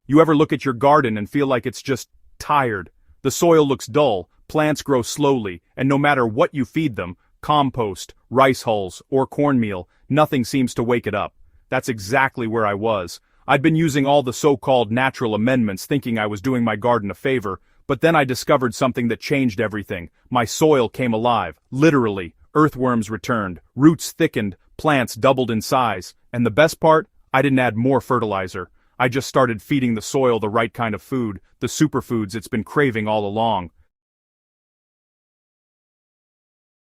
You ever look at your garden and feel like it's just tired? The soil looks dull, plants grow slowly, and no matter what you feed them, compost, rice hulls, or cornmeal, nothing seems to wake it up. That's exactly where I was. I'd been using all the so-called natural amendments thinking I was doing my garden a favor, but then I discovered something that changed everything. My soil came alive, literally. Earthworms returned, roots thickened, plants doubled in size, and the best part? I didn't add more fertilizer. I just started feeding the soil the right kind of food, the superfoods it's been craving all along.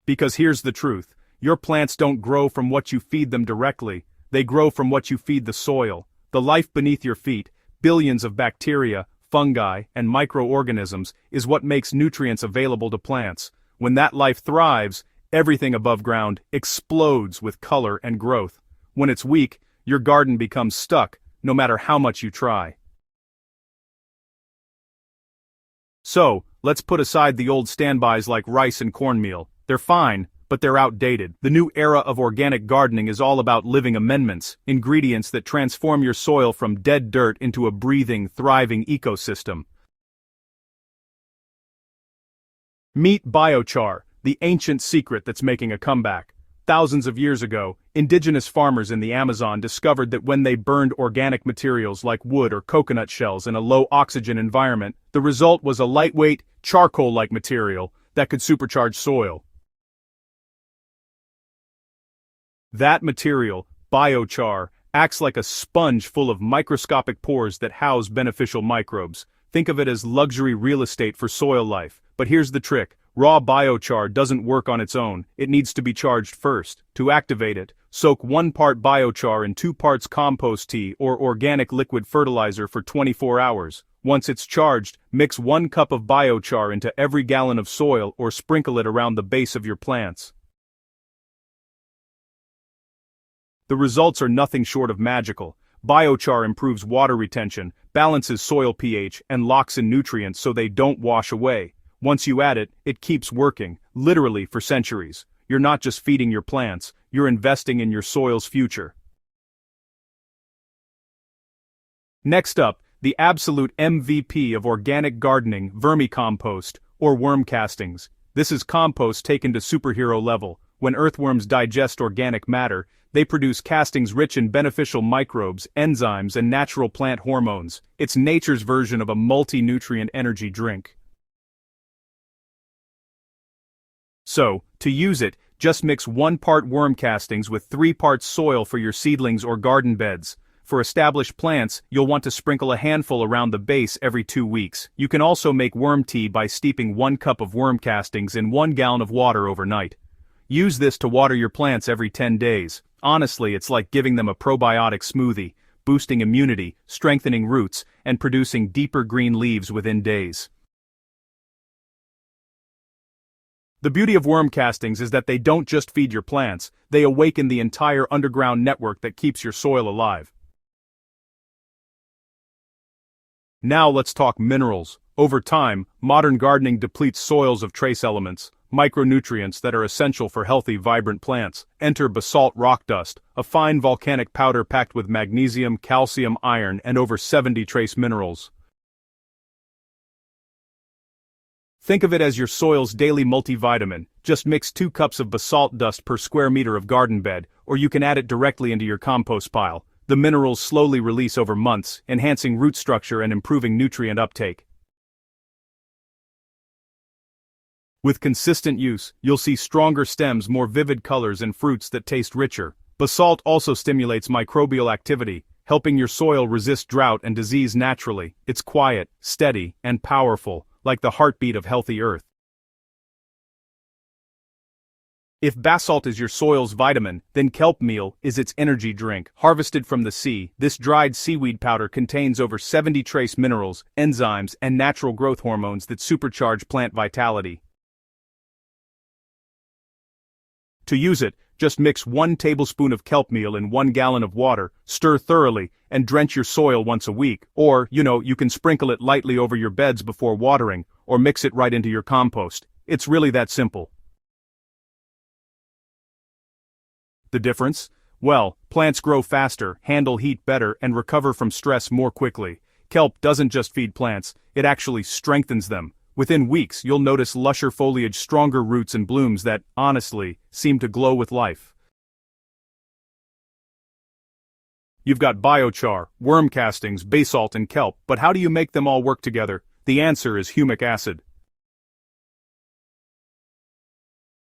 Because here's the truth, your plants don't grow from what you feed them directly, they grow from what you feed the soil. The life beneath your feet, billions of bacteria, fungi, and microorganisms, is what makes nutrients available to plants. When that life thrives, everything above ground explodes with color and growth. When it's weak, your garden becomes stuck, no matter how much you try. So, let's put aside the old standbys like rice and cornmeal. They're fine, but they're outdated. The new era of organic gardening is all about living amendments, ingredients that transform your soil from dead dirt into a breathing, thriving ecosystem. Meet biochar, the ancient secret that's making a comeback. Thousands of years ago, indigenous farmers in the Amazon discovered that when they burned organic materials like wood or coconut shells in a low-oxygen environment, the result was a lightweight, charcoal-like material that could supercharge soil. That material, biochar, acts like a sponge full of microscopic pores that house beneficial microbes. Think of it as luxury real estate for soil life. But here's the trick. Raw biochar doesn't work on its own, it needs to be charged first. To activate it, soak 1 part biochar in 2 parts compost tea or organic liquid fertilizer for 24 hours. Once it's charged, mix 1 cup of biochar into every gallon of soil or sprinkle it around the base of your plants. The results are nothing short of magical. Biochar improves water retention, balances soil pH, and locks in nutrients so they don't wash away. Once you add it, it keeps working, literally for centuries. You're not just feeding your plants, you're investing in your soil's future. Next up, the absolute MVP of organic gardening, vermicompost, or worm castings. This is compost taken to superhero level. When earthworms digest organic matter, they produce castings rich in beneficial microbes, enzymes, and natural plant hormones. It's nature's version of a multi-nutrient energy drink. So, to use it, just mix 1 part worm castings with 3 parts soil for your seedlings or garden beds. For established plants, you'll want to sprinkle a handful around the base every 2 weeks. You can also make worm tea by steeping 1 cup of worm castings in 1 gallon of water overnight. Use this to water your plants every 10 days. Honestly, it's like giving them a probiotic smoothie, boosting immunity, strengthening roots, and producing deeper green leaves within days. The beauty of worm castings is that they don't just feed your plants, they awaken the entire underground network that keeps your soil alive. Now let's talk minerals. Over time, modern gardening depletes soils of trace elements, micronutrients that are essential for healthy, vibrant plants. Enter basalt rock dust, a fine volcanic powder packed with magnesium, calcium, iron, and over 70 trace minerals. Think of it as your soil's daily multivitamin. Just mix 2 cups of basalt dust per square meter of garden bed, or you can add it directly into your compost pile. The minerals slowly release over months, enhancing root structure and improving nutrient uptake. With consistent use, you'll see stronger stems, more vivid colors, and fruits that taste richer. Basalt also stimulates microbial activity, helping your soil resist drought and disease naturally. It's quiet, steady, and powerful, like the heartbeat of healthy earth. If basalt is your soil's vitamin, then kelp meal is its energy drink. Harvested from the sea, this dried seaweed powder contains over 70 trace minerals, enzymes, and natural growth hormones that supercharge plant vitality. To use it, just mix 1 tablespoon of kelp meal in 1 gallon of water, stir thoroughly, and drench your soil once a week. Or, you can sprinkle it lightly over your beds before watering, or mix it right into your compost. It's really that simple. The difference? Well, plants grow faster, handle heat better, and recover from stress more quickly. Kelp doesn't just feed plants, it actually strengthens them. Within weeks, you'll notice lusher foliage, stronger roots and blooms that, honestly, seem to glow with life. You've got biochar, worm castings, basalt and kelp, but how do you make them all work together? The answer is humic acid.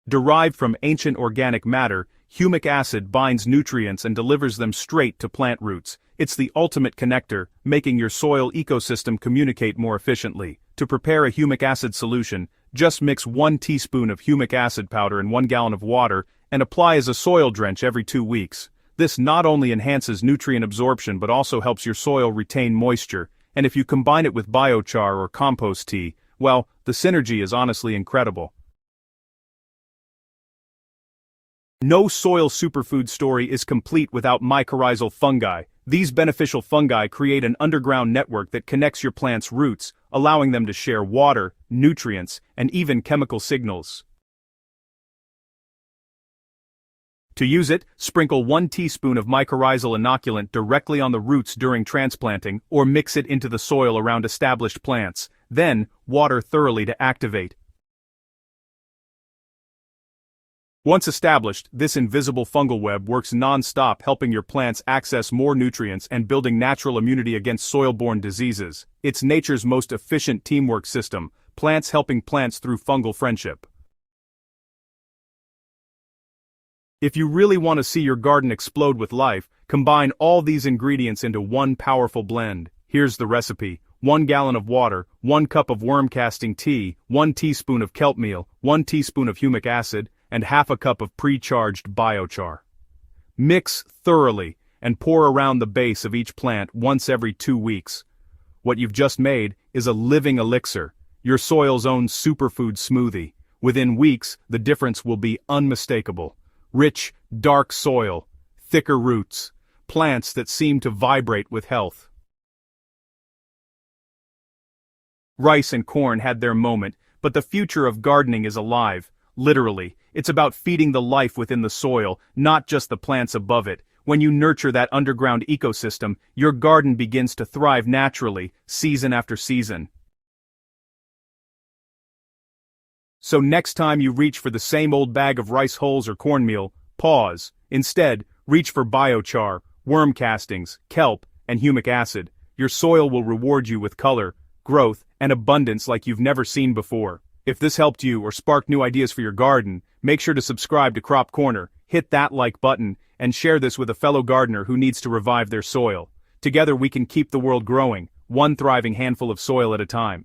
Derived from ancient organic matter, humic acid binds nutrients and delivers them straight to plant roots. It's the ultimate connector, making your soil ecosystem communicate more efficiently. To prepare a humic acid solution, just mix 1 teaspoon of humic acid powder in 1 gallon of water and apply as a soil drench every 2 weeks. This not only enhances nutrient absorption but also helps your soil retain moisture, and if you combine it with biochar or compost tea, well, the synergy is honestly incredible. No soil superfood story is complete without mycorrhizal fungi. These beneficial fungi create an underground network that connects your plant's roots, allowing them to share water, nutrients, and even chemical signals. To use it, sprinkle 1 teaspoon of mycorrhizal inoculant directly on the roots during transplanting, or mix it into the soil around established plants. Then, water thoroughly to activate. Once established, this invisible fungal web works non-stop, helping your plants access more nutrients and building natural immunity against soil-borne diseases. It's nature's most efficient teamwork system, plants helping plants through fungal friendship. If you really want to see your garden explode with life, combine all these ingredients into one powerful blend. Here's the recipe: 1 gallon of water, 1 cup of worm casting tea, 1 teaspoon of kelp meal, 1 teaspoon of humic acid, and half a cup of pre-charged biochar. Mix thoroughly and pour around the base of each plant once every 2 weeks. What you've just made is a living elixir, your soil's own superfood smoothie. Within weeks, the difference will be unmistakable. Rich, dark soil, thicker roots, plants that seem to vibrate with health. Rice and corn had their moment, but the future of gardening is alive. Literally, it's about feeding the life within the soil, not just the plants above it. When you nurture that underground ecosystem, your garden begins to thrive naturally, season after season. So next time you reach for the same old bag of rice hulls or cornmeal, pause. Instead, reach for biochar, worm castings, kelp, and humic acid. Your soil will reward you with color, growth, and abundance like you've never seen before. If this helped you or sparked new ideas for your garden, make sure to subscribe to Crop Corner, hit that like button, and share this with a fellow gardener who needs to revive their soil. Together we can keep the world growing, one thriving handful of soil at a time.